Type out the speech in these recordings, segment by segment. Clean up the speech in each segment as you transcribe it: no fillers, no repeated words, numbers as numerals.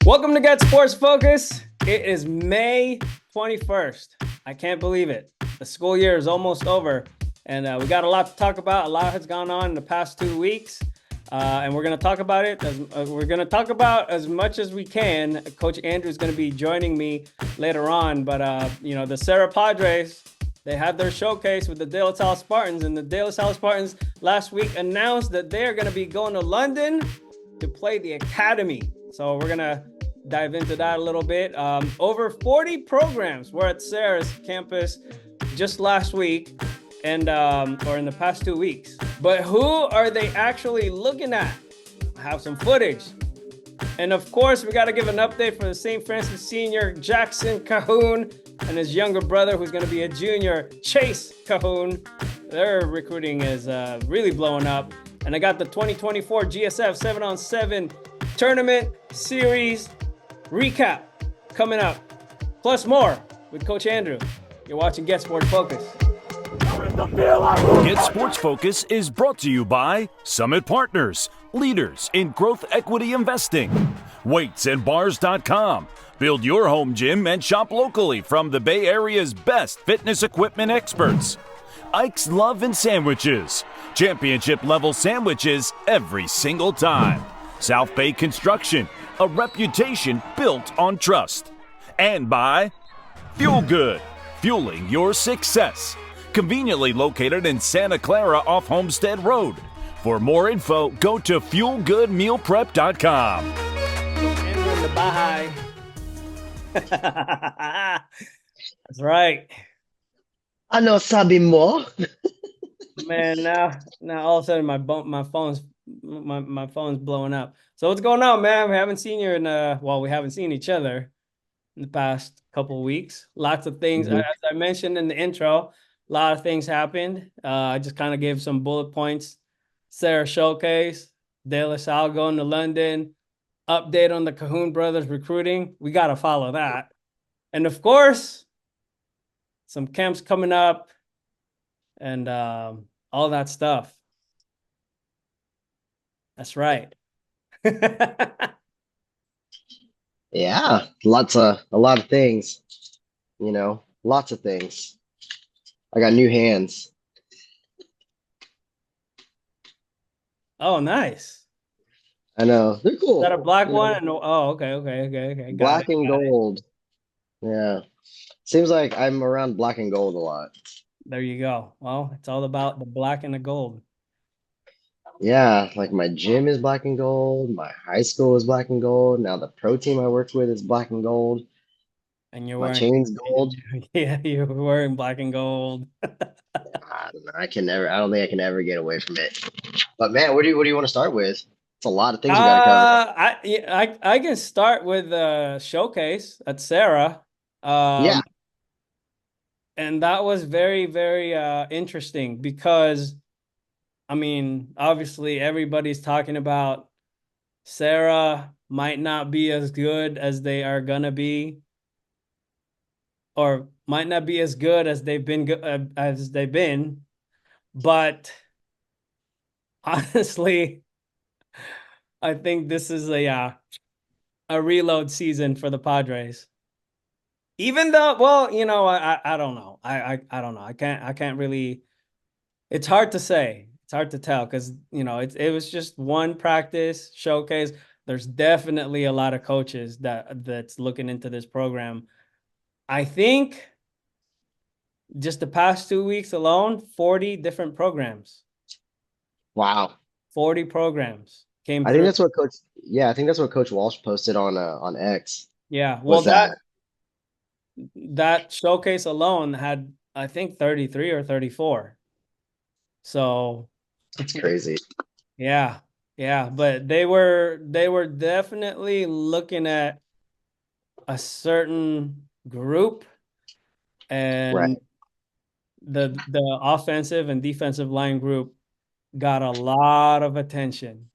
Welcome to Get Sports Focus. It is May 21st. I can't believe it. The school year is almost over, and we got a lot to talk about. A lot has gone on in the past 2 weeks, and we're going to talk about it. We're going to talk about as much as we can. Coach Andrew is going to be joining me later on, but the Serra Padres, they had their showcase with the De La Salle Spartans, and the De La Salle Spartans last week announced that they're going to be going to London to play the academy. So we're going to dive into that a little bit. Over 40 programs were at Serra's campus just last week and or in the past 2 weeks. But who are they actually looking at? I have some footage. And of course, we got to give an update for the St. Francis senior Jackson Cahoon and his younger brother, who's going to be a junior, Chase Cahoon. Their recruiting is really blowing up. And I got the 2024 GSF 7-on-7 tournament series recap coming up, plus more with Coach Andrew. You're watching Get Sports Focus. Get Sports Focus is brought to you by Summit Partners, leaders in growth equity investing. Weightsandbars.com. Build your home gym and shop locally from the Bay Area's best fitness equipment experts. Ike's Love and Sandwiches. Championship level sandwiches every single time. South Bay Construction, a reputation built on trust. And by Fuel Good, fueling your success. Conveniently located in Santa Clara off Homestead Road. For more info, go to fuelgoodmealprep.com. Andrew in the Baha'i. That's right. Ano sabi mo? Man, now all of a sudden my phone's blowing up. So what's going on, man? We haven't seen you we haven't seen each other in the past couple of weeks. Lots of things, as I mentioned in the intro, a lot of things happened. I just kind of gave some bullet points. Serra Showcase, De La Salle going to London, update on the Cahoon brothers recruiting. We got to follow that. And of course, some camps coming up and all that stuff. That's right. Yeah, a lot of things. Lots of things. I got new hands. Oh, nice. I know. They're cool. Is that a black one? And okay. Black and gold. Yeah. Seems like I'm around black and gold a lot. There you go. Well, it's all about the black and the gold. Yeah, like my gym is black and gold. My high school is black and gold. Now the pro team I worked with is black and gold. And you're My wearing chain's gold. Yeah, you're wearing black and gold. I don't know. I don't think I can ever get away from it. But man, what do you want to start with? It's a lot of things we gotta cover. I can start with the showcase at Serra. Yeah. And that was very, very interesting because, I mean, obviously everybody's talking about Serra might not be as good as they are going to be, or might not be as good as they've been. But honestly, I think this is a reload season for the Padres. Even though, well, I don't know. I don't know. I can't really. It's hard to say. It's hard to tell because it was just one practice showcase. There's definitely a lot of coaches that's looking into this program. I think just the past 2 weeks alone, 40 different programs. Wow. 40 programs came. I think that's what Coach Walsh posted on X. Yeah. Well, that showcase alone had, I think, 33 or 34. So it's crazy. Yeah. But they were definitely looking at a certain group, and right. the offensive and defensive line group got a lot of attention.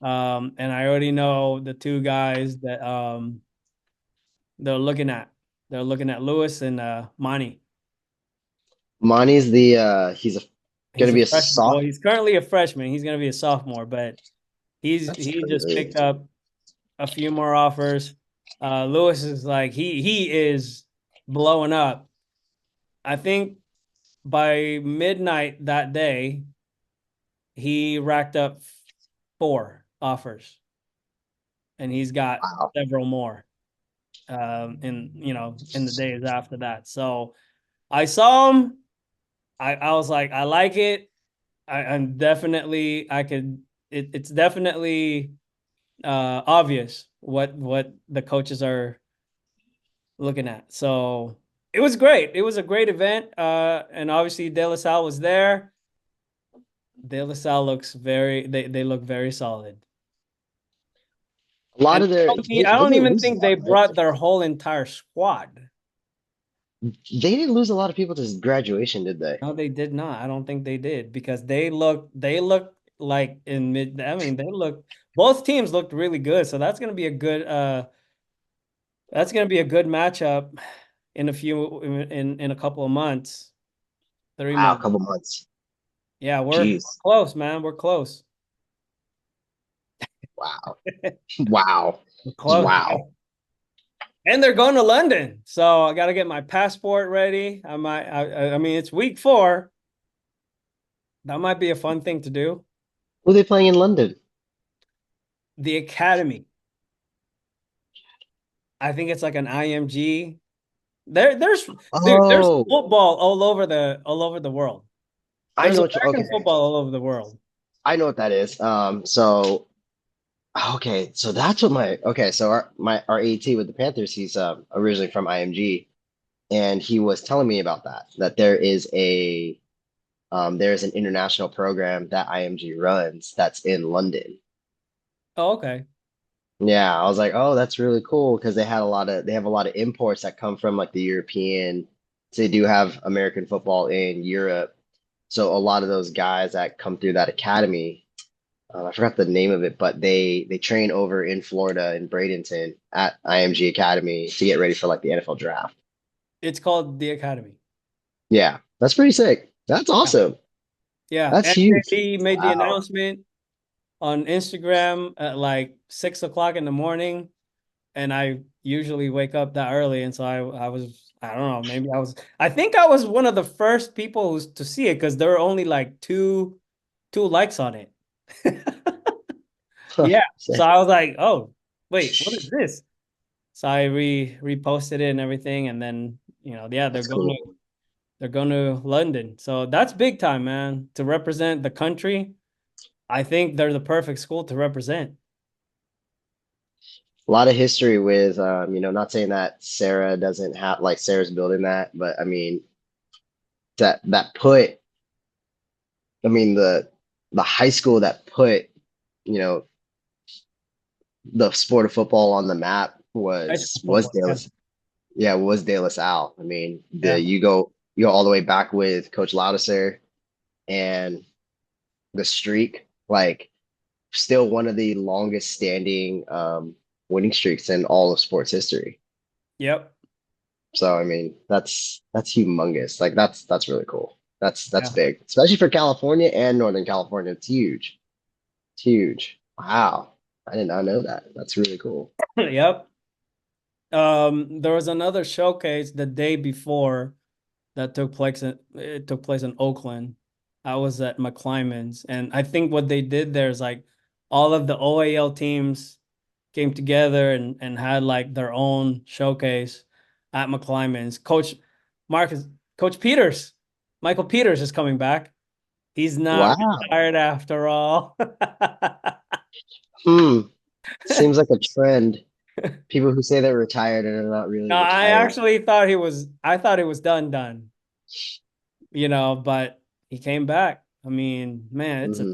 And I already know the two guys that they're looking at. They're looking at Lewis and Monty. Monty's he's going to be a sophomore. Well, he's currently a freshman. He's going to be a sophomore, but he just picked up a few more offers. Lewis is like he is blowing up. I think by midnight that day, he racked up 4 offers, and he's got Wow. several more in the days after that. So I saw him. I was like, I like it. I'm definitely I could. It's definitely obvious what the coaches are looking at. So it was great. It was a great event. And obviously De La Salle was there. De La Salle looks they look very solid. A lot And of their I they don't didn't even lose a think they lot, right? brought their whole entire squad. They didn't lose a lot of people to graduation, did they? No, they did not. I don't think they did because they look like in mid. I mean, they look both teams looked really good. So that's gonna be a good matchup in a couple of months, three Wow, a months. couple months. Yeah, we're Jeez. close, man. We're close. Wow. Wow. We're close. Wow. And they're going to London. So I gotta get my passport ready. I mean it's week 4. That might be a fun thing to do. Who are they playing in London? The Academy. I think it's like an IMG. There's Oh, football all over the world. I There's know what you American okay. football all over the world. I know what that is. So okay, so that's what my okay, so our AT with the Panthers, he's originally from IMG, and he was telling me about that there is an international program that IMG runs that's in London. Oh, okay. Yeah, I was like, oh, that's really cool because they have a lot of imports that come from like the European. So they do have American football in Europe. So a lot of those guys that come through that academy, I forgot the name of it, but they train over in Florida in Bradenton at IMG Academy to get ready for like the NFL draft. It's called the Academy. Yeah, that's pretty sick. That's Yeah. awesome. Yeah. That's And huge. he made the Wow. announcement on Instagram at like 6 o'clock in the morning. And I usually wake up that early. And so I don't know, I think I was one of the first people to see it because there were only like two likes on it. Yeah. So Sick. I was like, oh, wait, what is this? So I reposted it and everything. And then, yeah, That's cool. they're going to London. So that's big time, man, to represent the country. I think they're the perfect school to represent. A lot of history with not saying that Sarah doesn't have like Sarah's building that, but I mean that put I mean the high school that put, you know, the sport of football on the map High was school was football. De La, Yeah. yeah, was De La Salle. I mean, the Yeah. you go all the way back with Coach Laudiser and the streak, like still one of the longest standing winning streaks in all of sports history. Yep. So I mean, that's humongous. Like that's really cool. That's Yeah. big, especially for California and Northern California. It's huge. It's huge. Wow. I did not know that. That's really cool. Yep. There was another showcase the day before that took place in Oakland. I was at McClymonds, and I think what they did there is like all of the OAL teams came together and had like their own showcase at McClymonds. Marcus, Coach Peters, Michael Peters is coming back. He's not Wow. retired after all. Hmm. Seems like a trend. People who say they're retired and are not really No, I retired. actually I thought he was done, but he came back. I mean, man, Hmm.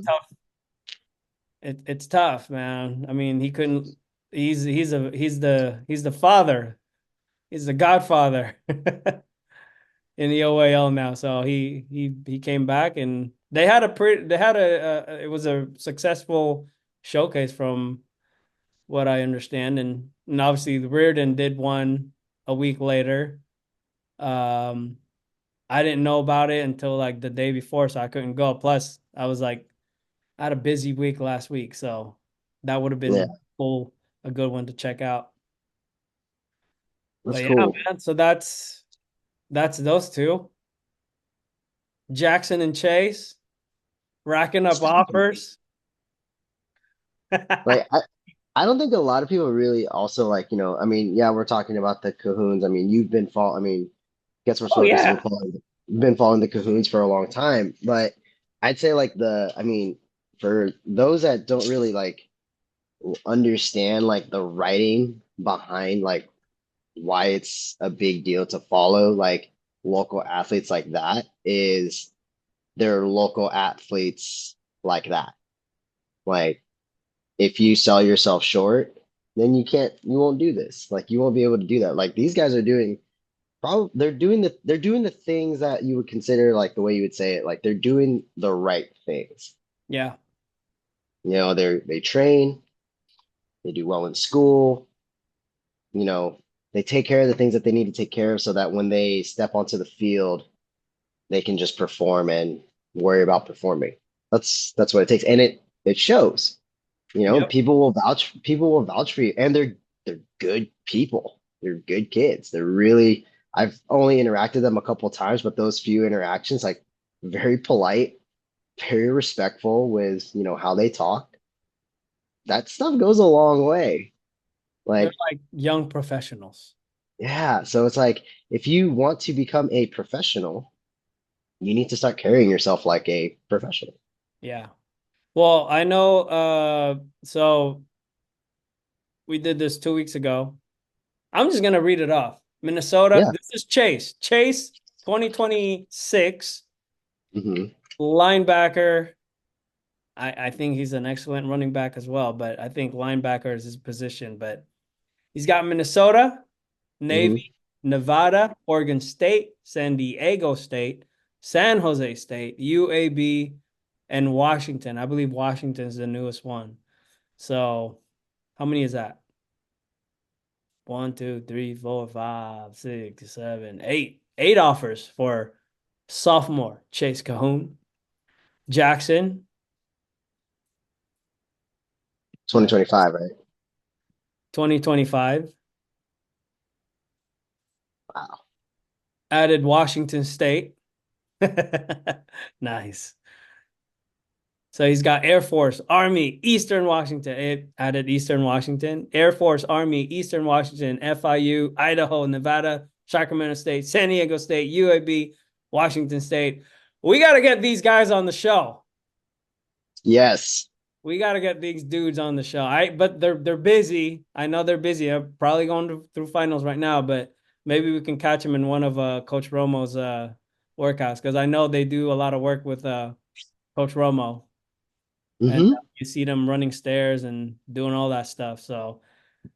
it's tough, man. I mean, he couldn't he's the father. He's the godfather in the OAL now. So he came back and they had it was a successful showcase from what I understand. And obviously Reardon did one a week later. Um, I didn't know about it until like the day before, so I couldn't go. Plus, I was like, I had a busy week last week, so that would have Yeah. been a good one to check out. That's But yeah, cool. man. So that's those two. Jackson and Chase racking up offers. Like I don't think a lot of people really also like, I mean, yeah, we're talking about the Cahoons. I mean, I mean, Guess What's Oh Focus has yeah. been following the Cahoons for a long time. But I'd say like I mean, for those that don't really like understand like the writing behind like why it's a big deal to follow like local athletes like that is there are local athletes like that. Like if you sell yourself short, then you won't do this. Like you won't be able to do that. Like these guys are doing probably they're doing the things that you would consider like the way you would say it. Like they're doing the right things. Yeah. They train, they do well in school, you know, they take care of the things that they need to take care of so that when they step onto the field, they can just perform and worry about performing. That's what it takes. And it shows. Yep. People will vouch for you. And they're good people. They're good kids. I've only interacted with them a couple of times, but those few interactions, like very polite, very respectful with, how they talk. That stuff goes a long way. They're Like, like young professionals. yeah. So it's like if you want to become a professional, you need to start carrying yourself like a professional. Yeah. Well, I know so we did this 2 weeks ago. I'm just gonna read it off. Minnesota, Yeah. this is Chase. Chase 2026 Hmm. linebacker. I think he's an excellent running back as well, but I think linebacker is his position. But he's got Minnesota, Hmm. Navy, Nevada, Oregon State, San Diego State, San Jose State, UAB, and Washington. I believe Washington is the newest one. So how many is that? One, two, three, four, five, six, seven, eight. Eight offers for sophomore Chase Cahoon. Jackson, uh, 2025, right? 2025. Wow. Added Washington State. Nice. So he's got Air Force, Army, Eastern Washington. It added Eastern Washington, Air Force, Army, Eastern Washington, FIU, Idaho, Nevada, Sacramento State, San Diego State, UAB, Washington State. We got to get these guys on the show. Yes. We got to get these dudes on the show. But they're busy. I know they're busy. I'm probably going through finals right now, but maybe we can catch them in one of Coach Romo's workouts because I know they do a lot of work with Coach Romo. And Hmm. you see them running stairs and doing all that stuff. So,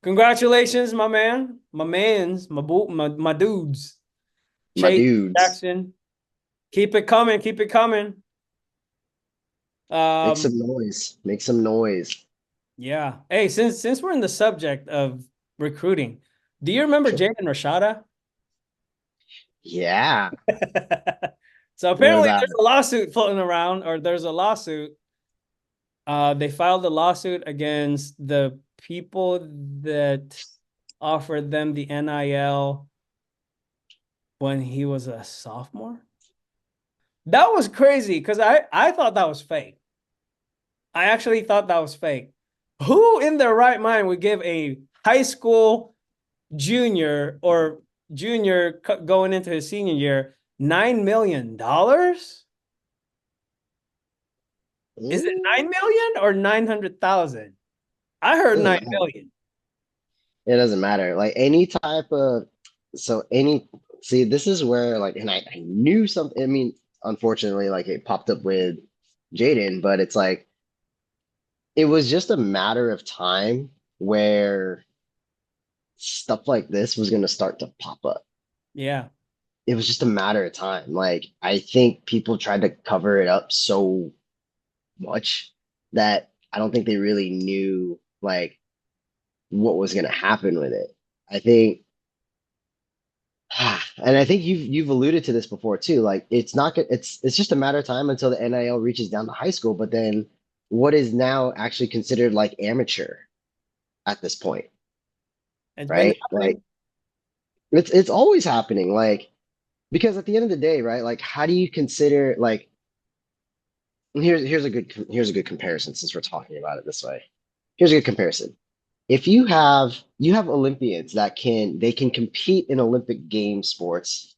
congratulations, my man, my dudes, My Chase dudes. Jackson. Keep it coming, keep it coming. Make Um, some noise. Make some noise. yeah. Hey, since we're in the subject of recruiting, do you remember Sure. Jaden Rashada? Yeah. So What apparently about there's a lawsuit floating around, or there's a lawsuit. They filed a lawsuit against the people that offered them the NIL when he was a sophomore. That was crazy because I thought that was fake. I actually thought that was fake. Who in their right mind would give a high school junior or junior going into his senior year $9 million? Is it Mm, 9 million or 900,000? I heard doesn't nine matter. million. It doesn't matter. Like any type of so any see, this is where like and I knew something. I mean, unfortunately, like it popped up with Jaden, but it's like it was just a matter of time where stuff like this was gonna start to pop up. Yeah, It was just a matter of time. Like I think people tried to cover it up so much that I don't think they really knew like what was gonna happen with it. I think and I think you've alluded to this before too. Like it's not good. It's just a matter of time until the NIL reaches down to high school. But then what is now actually considered like amateur? at this point, It's been right? Like happening. it's always happening. Like because at the end of the day, right? Like how do you consider like here's a good comparison since we're talking about it this way. Here's a good comparison. If you have Olympians that can compete in Olympic game sports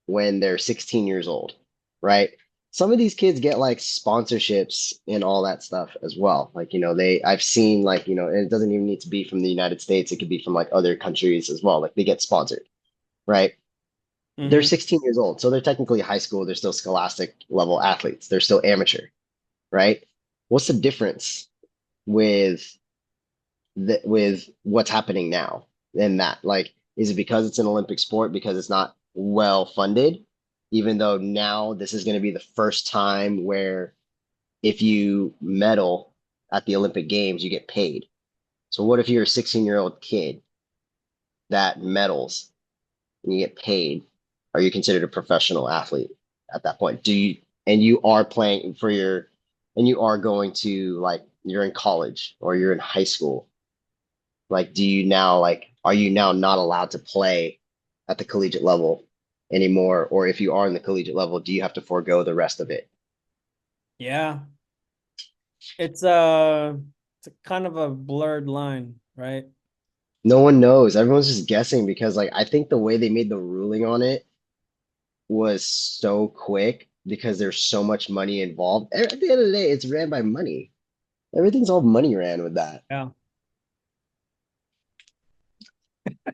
when they're 16 years old, right? Some of these kids get like sponsorships and all that stuff as well. Like, I've seen like, and it doesn't even need to be from the United States. It could be from like other countries as well. Like they get sponsored, right? They're Hmm. 16 years old. So they're technically high school. They're still scholastic level athletes. They're still amateur, right? What's the difference with with what's happening now and that? Like, is it because it's an Olympic sport because it's not well funded? Even though now this is going to be the first time where if you medal at the Olympic Games, you get paid. So what if you're a 16-year-old kid that medals and you get paid? Are you considered a professional athlete at that point? Do you and you are playing for your and you are going to like you're in college or you're in high school, like, are you now not allowed to play at the collegiate level anymore? Or if you are in the collegiate level, do you have to forego the rest of it? Yeah. It's it's a kind of a blurred line, right? No one knows. Everyone's just guessing because, like, I think the way they made the ruling on it was so quick because there's so much money involved. At the end of the day, it's ran by money. Everything's all money ran with that. Yeah.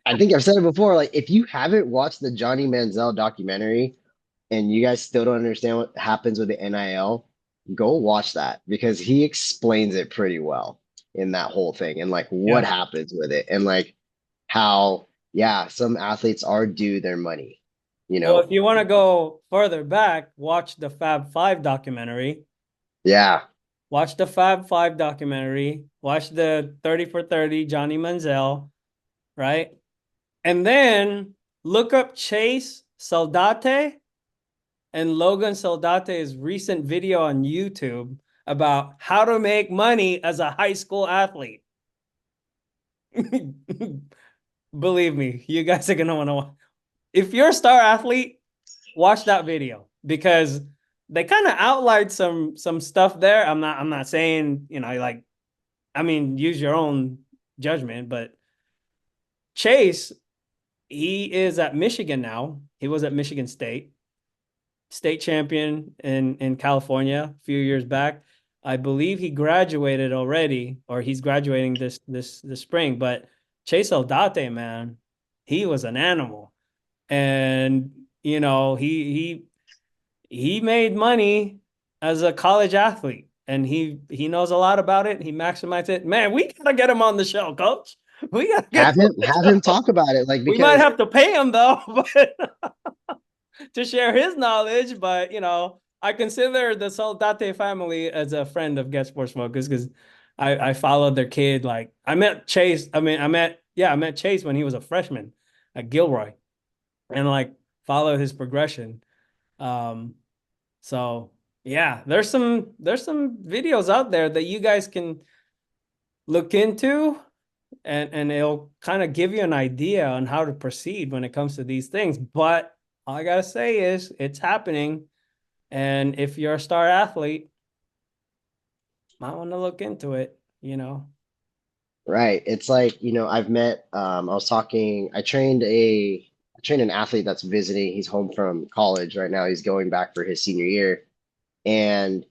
I think I've said it before. Like, if you haven't watched the Johnny Manziel documentary, and you guys still don't understand what happens with the NIL, go watch that because he explains it pretty well in that whole thing and like what Yeah. happens with it and like how, yeah, some athletes are due their money, you Well, know? if you want to go further back, watch the Fab Five documentary. Yeah. Watch the Fab Five documentary. Watch the 30 for 30 Johnny Manziel, right? And then look up Chase Saldate and Logan Saldate's recent video on YouTube about how to make money as a high school athlete. Believe me, you guys are gonna want to. If you're a star athlete, watch that video because they kind of outlined some stuff there. I'm not saying like I mean use your own judgment, but Chase he is at Michigan now. He was at Michigan State champion in California a few years back. I believe he graduated already, or he's graduating this spring. But Chase Eldate, man, he was an animal, and he made money as a college athlete, and he knows a lot about it. He maximized it. Man, we gotta get him on the show, Coach. We gotta get him on the Have him show. talk about it. Like, We might because have to pay him though, but to share his knowledge, but I consider the Soldate family as a friend of GetSportsFocus because I followed their kid. Like I met Chase. I met Chase when he was a freshman at Gilroy, and like followed his progression. Um, so yeah, there's some videos out there that you guys can look into, and it'll kind of give you an idea on how to proceed when it comes to these things. But all I gotta say is it's happening. And if you're a star athlete, might want to look into it. right. It's like, I've met I trained an athlete that's visiting. He's home from college right now. He's going back for his senior year. And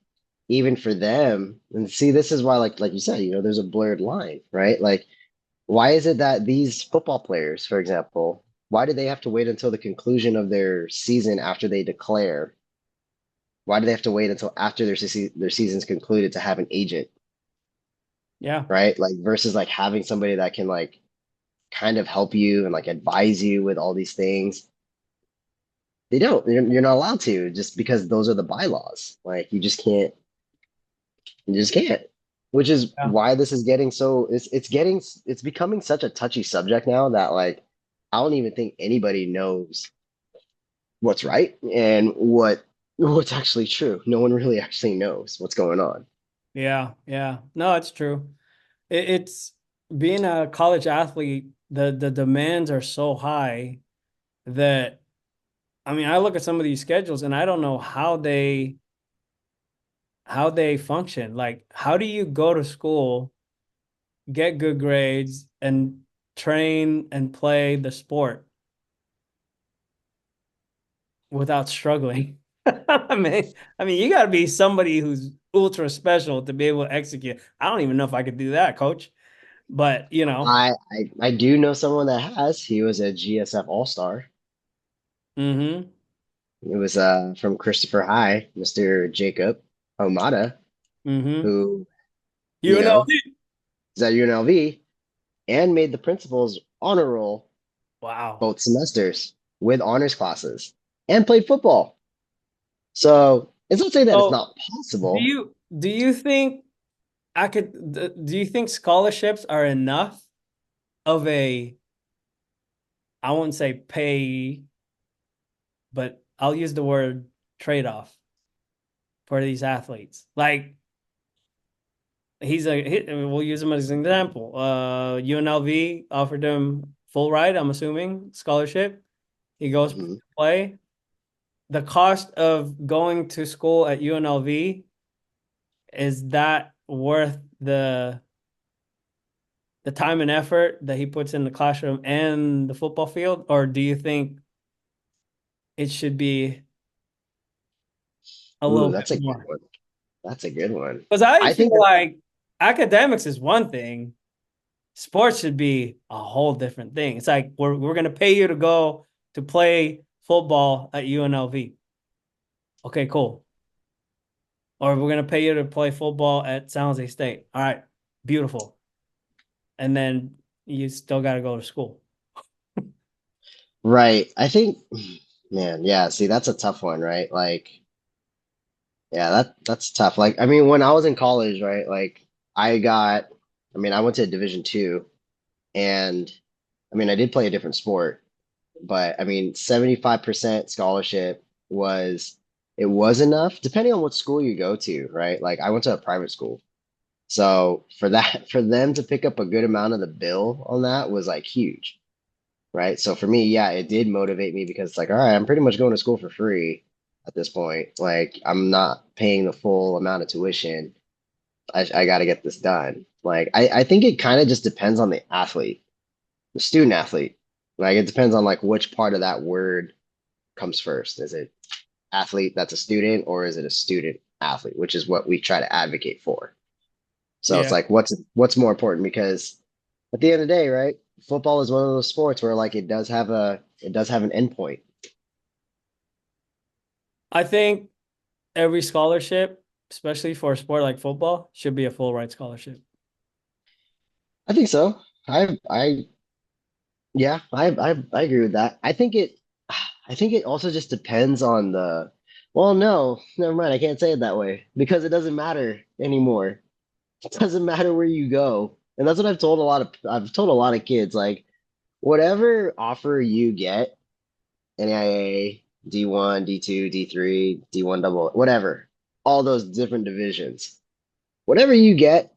even for them, and see, this is why, like you said, there's a blurred line, right? Like, why is it that these football players, for example, why do they have to wait until the conclusion of their season after they declare? Why do they have to wait until after their season's concluded to have an agent, Yeah. right? Like versus like having somebody that can like kind of help you and like advise you with all these things. They don't. You're not allowed to just because those are the bylaws. Like you just can't. You just can't. Which is Yeah. why this is getting so it's becoming such a touchy subject now that like I don't even think anybody knows what's right and what's actually true. No one really actually knows what's going on. Yeah. Yeah. No, it's true. It's being a college athlete, the demands are so high that I mean, I look at some of these schedules and I don't know how they function. Like, how do you go to school, get good grades, and train and play the sport without struggling? I mean, you got to be somebody who's ultra special to be able to execute. I don't even know if I could do that, coach. But I do know someone that has. He was a GSF All-Star. mm-hmm, It was from Christopher High, Mr. Jacob Omada, mm-hmm. who, you You know, know, is at UNLV and made the principal's honor roll wow. both semesters with honors classes and played football. So it's not saying that it's So, not do possible. you do you think do you think scholarships are enough of a, I won't say pay, but I'll use the word trade-off for these athletes? Like we'll use him as an example. UNLV offered him full ride, I'm assuming, scholarship. He goes to Mhm. play. The cost of going to school at UNLV, is that worth the time and effort that he puts in the classroom and the football field? Or do you think it should be a Ooh, little bit that's a good more? one. That's a good one. Because I I feel think that, like academics is one thing, sports should be a whole different thing. It's like we're gonna pay you to go to play football at UNLV. Okay, cool. Or we're gonna pay you to play football at San Jose State. All right, beautiful. And then you still got to go to school. right. I think, man, yeah, see, that's a tough one, right? Like, yeah, that's tough. Like, I mean, when I was in college, right, like I got, I mean, I went to Division 2 and I mean, I did play a different sport, but I mean, 75% scholarship was it was enough depending on what school you go to, right? Like I went to a private school. So for that, for them to pick up a good amount of the bill on that was like huge, right? So for me, yeah, it did motivate me because it's like, all right, I'm pretty much going to school for free at this point. Like I'm not paying the full amount of tuition. I got to get this done. Like I think it kind of just depends on the athlete, the student athlete. Like it depends on like which part of that word comes first. Is it athlete that's a student, or is it a student athlete, which is what we try to advocate for. So it's Yeah. like what's more important because at the end of the day, right? Football is one of those sports where like it does have an endpoint. I think every scholarship, especially for a sport like football, should be a full ride scholarship. I think so. I yeah, I agree with that. I think it also just depends on the well, no, never mind. I can't say it that way because it doesn't matter anymore. It doesn't matter where you go. And that's what I've told a lot of kids like whatever offer you get, NAIA, D1, D2, D3, D1 double, whatever, all those different divisions. Whatever you get,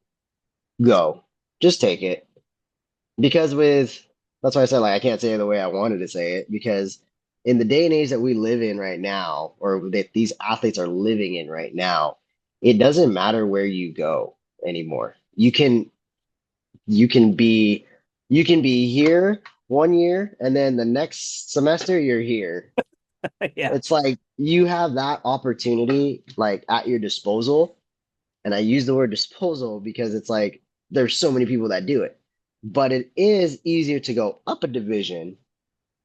go. Just take it. Because with that's why I said like I can't say it the way I wanted to say it because in the day and age that we live in right now, or that these athletes are living in right now, it doesn't matter where you go anymore. You can be you can be here 1 year and then the next semester you're here. Yeah. It's like you have that opportunity like at your disposal. And I use the word disposal because it's like there's so many people that do it. But it is easier to go up a division.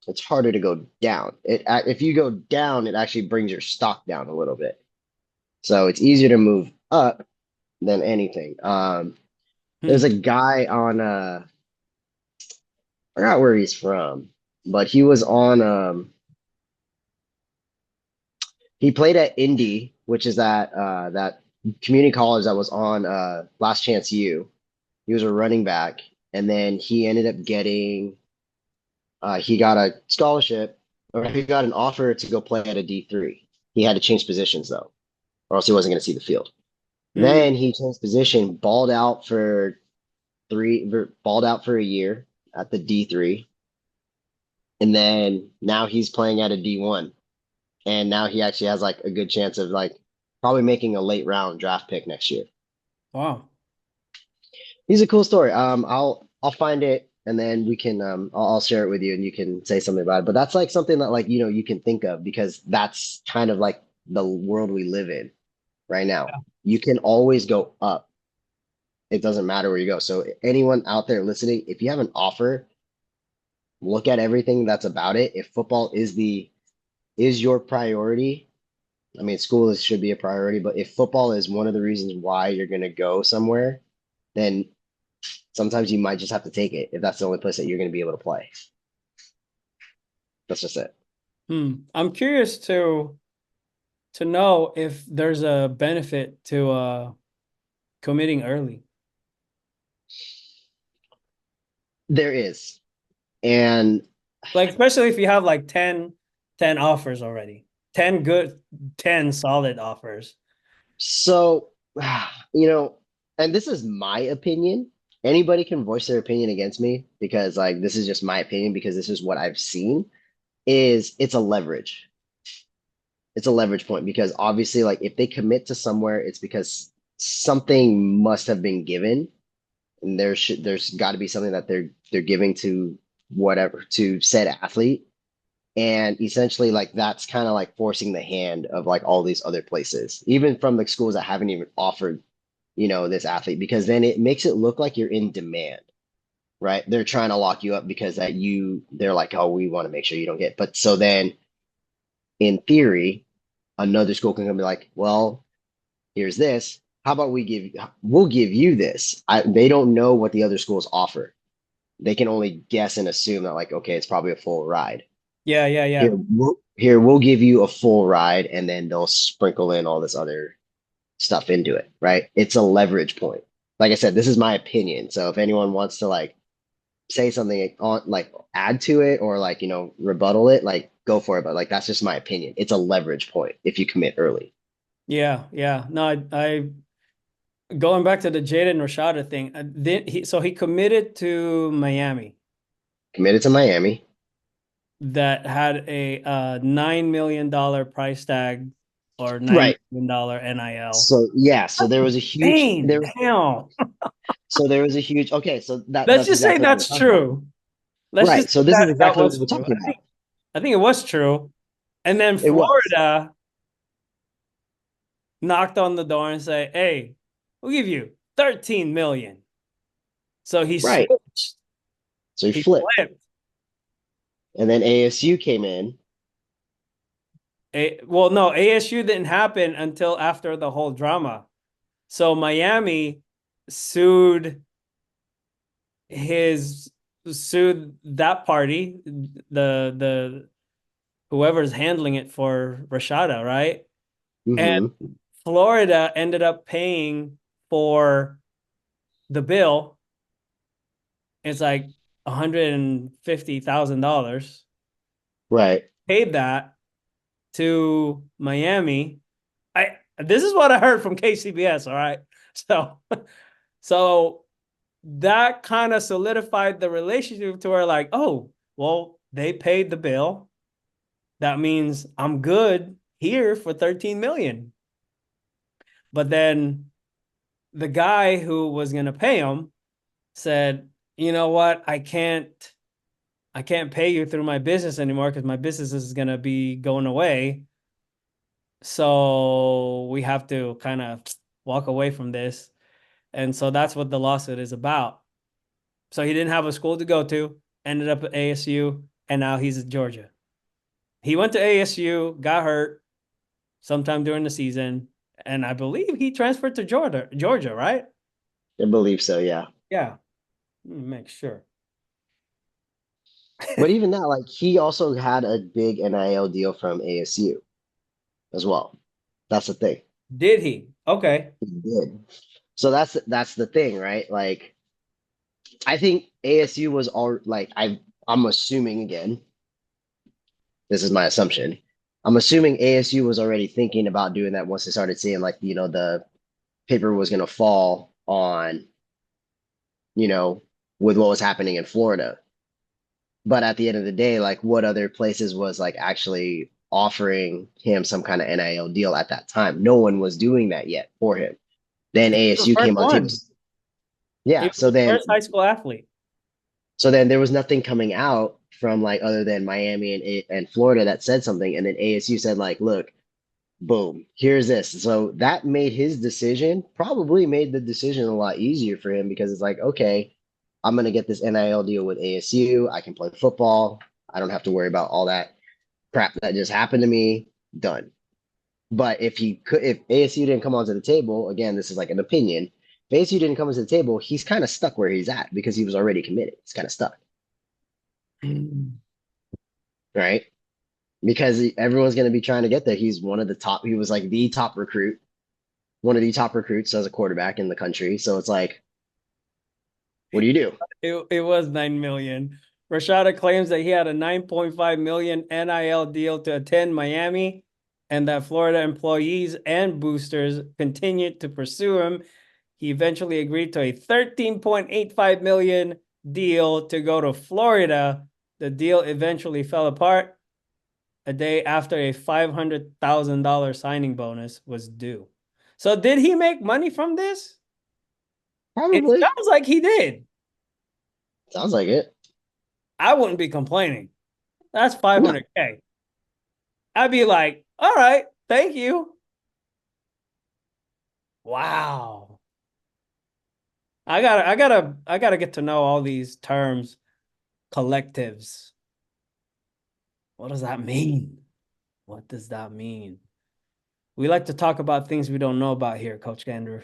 It's harder to go down. If you go down, it actually brings your stock down a little bit. So it's easier to move up than anything. There's Hmm. a guy on I forgot where he's from, but he was on he played at Indy, which is that community college that was on Last Chance U. He was a running back, and then he ended up getting he got a scholarship or he got an offer to go play at a D3. He had to change positions though, or else he wasn't going to see the field. Hmm. Then he changed position, balled out for balled out for a year at the D3, and then now he's playing at a D1, and now he actually has like a good chance of like probably making a late round draft pick next year. Wow. He's a cool story. I'll find it and then we can I'll share it with you and you can say something about it. But that's like something that like you can think of because that's kind of like the world we live in right now. You can always go up. It doesn't matter where you go. So anyone out there listening, if you have an offer, look at everything that's about it. If football is your priority, I mean, should be a priority, but if football is one of the reasons why you're going to go somewhere, then sometimes you might just have to take it if that's the only place that you're going to be able to play. That's just it. I'm curious to know if there's a benefit to committing early. There is. And Like especially if you have like 10 offers already. 10 solid offers. so, and this is my opinion. Anybody can voice their opinion against me because like this is just my opinion because this is what I've seen is it's a leverage. It's a leverage point because obviously like if they commit to somewhere, it's because something must have been given and there's got to be something that they're giving to whatever to said athlete and essentially like that's kind of like forcing the hand of like all these other places even from the schools that haven't even offered this athlete because then it makes it look like you're in demand, right? They're trying to lock you up because they're like, oh, we want to make sure you don't get, but so then in theory another school can come be like, well, here's this, how about we'll give you this. They don't know what the other schools offer. They can only guess and assume that like, okay, it's probably a full ride. Yeah. We'll give you a full ride, and then they'll sprinkle in all this other stuff into it, right? It's a leverage point. Like I said, this is my opinion. So if anyone wants to like say something on like add to it or like, rebuttal it, like go for it. But like that's just my opinion. It's a leverage point if you commit early. Yeah. No, I going back to the Jaden Rashada thing. He committed to Miami Committed to Miami. that had a $9 million price tag or nine Right. million dollar NIL. So yeah, so there was a huge Dang, damn. so there was a huge okay, so Let's that's just say exactly what we're that's talking about. true. Let's just Right. say So this is that exactly what was we're true. talking about. I think it was true. And then It was. Florida knocked on the door and say, "Hey, we'll give you 13 million." So he Right. switched. So he He flipped. flipped. And then ASU came in. Well, no, ASU didn't happen until after the whole drama. So Miami sued his sued that party, the whoever's handling it for Rashada, right? And Hmm. Florida ended up paying for the bill. It's like $150,000. Right. Paid that to Miami. This is what I heard from KCBS. All right, so that kind of solidified the relationship to where like, oh, well, they paid the bill. That means I'm good here for 13 million. But then the guy who was gonna pay him said, you know what, I can't pay you through my business anymore because my business is gonna be going away. So we have to kind of walk away from this. And so that's what the lawsuit is about. So he didn't have a school to go to, ended up at ASU, and now he's at Georgia. He went to ASU, got hurt sometime during the season, and I believe he transferred to Georgia, right? I believe so, yeah. Yeah. Let me make sure. But even that, like he also had a big NIL deal from ASU as well. That's the thing. Did he? Okay. He did. So that's the thing, right? Like I think ASU was all like I'm assuming again, this is my assumption. I'm assuming ASU was already thinking about doing that once they started seeing like, the paper was gonna fall on you know, with what was happening in Florida. But at the end of the day, like what other places was like actually offering him some kind of NIL deal at that time? No one was doing that yet for him. Then He was the ASU first came on table. one. He Yeah. was the first high school athlete. So then there was nothing coming out from like other than Miami and Florida that said something. And then ASU said, like, look, boom, here's this. So that made his decision, probably made the decision a lot easier for him because it's like, okay, I'm going to get this NIL deal with ASU. I can play football. I don't have to worry about all that crap that just happened to me. Done. But if ASU didn't come onto the table, again, this is like an opinion. If ASU didn't come onto the table, he's kind of stuck where he's at because he was already committed. He's kind of stuck, right? Because everyone's going to be trying to get there. He's one of the top. He was like the top recruit, one of the top recruits as a quarterback in the country. So it's like, what do you do? It was 9 million. Rashada claims that he had a 9.5 million NIL deal to attend Miami, and that Florida employees and boosters continued to pursue him. He eventually agreed to a 13.85 million deal to go to Florida. The deal eventually fell apart a day after a $500,000 signing bonus was due. So did he make money from this? It Probably. sounds like he did. Sounds like it. I wouldn't be complaining. That's No, 500K. I'd be like, all right, thank you. Wow. I gotta get to know all these terms, collectives. What does that mean? What does that mean? We like to talk about things we don't know about here, Coach Andrew.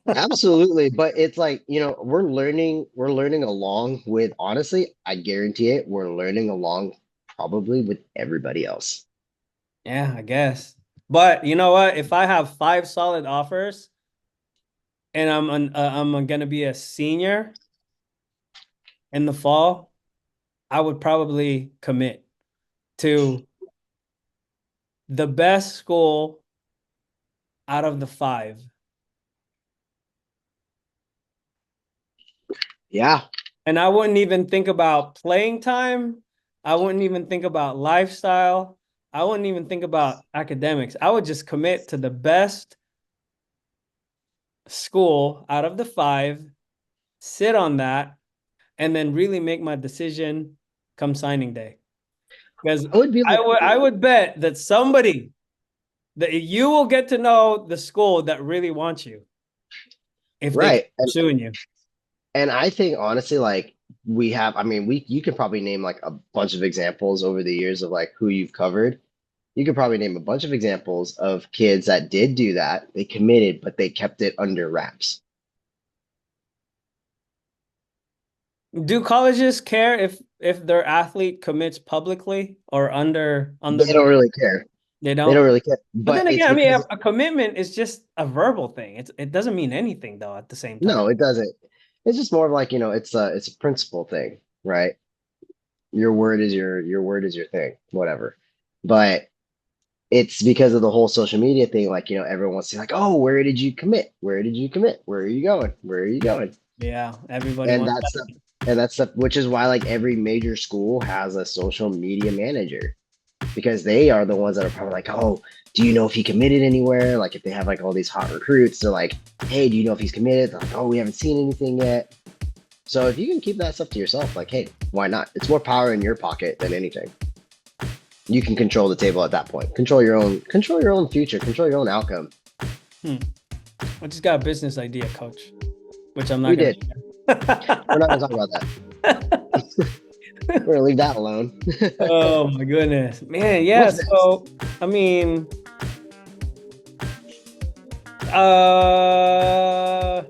absolutely. But it's like, we're learning along with, honestly, I guarantee it, we're learning along probably with everybody else. Yeah, I guess. But you know what? If I have 5 solid offers and I'm gonna be a senior in the fall, I would probably commit to the best school out of the 5. Yeah. And I wouldn't even think about playing time. I wouldn't even think about lifestyle. I wouldn't even think about academics. I would just commit to the best school out of the 5, sit on that, and then really make my decision come signing day. Because I would be like, I would bet that that you will get to know the school that really wants you if they keep right. pursuing you. And I think honestly, like you could probably name like a bunch of examples over the years of like who you've covered. You could probably name a bunch of examples of kids that did do that. They committed, but they kept it under wraps. Do colleges care if their athlete commits publicly or under They the don't really care. they They don't don't? really care. But But then it's again, I mean, because a commitment is just a verbal thing. It doesn't mean anything though at the same time. no, it doesn't. It's just more of like, it's a principle thing, right? Your word is your thing, whatever. But it's because of the whole social media thing, like, everyone wants to like, oh, where did you commit? Where did you commit? Where are you going? Where are you going? Yeah, everybody And wants that's that. stuff, which is why like every major school has a social media manager because they are the ones that are probably like, oh, do you know if he committed anywhere? Like if they have like all these hot recruits, they're like, hey, do you know if he's committed? They're like, oh, we haven't seen anything yet. So if you can keep that stuff to yourself, like, hey, why not? It's more power in your pocket than anything. You can control the table at that point. Control your own future, control your own outcome. I just got a business idea, coach, which I'm not We gonna did. share. We're not gonna talk about that. We're gonna leave that alone. Oh my goodness, man. Yeah. What's next? So I mean, uh,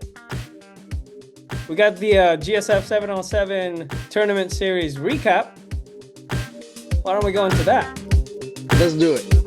we got the GSF 707 tournament series recap. Why don't we go into that? Let's do it.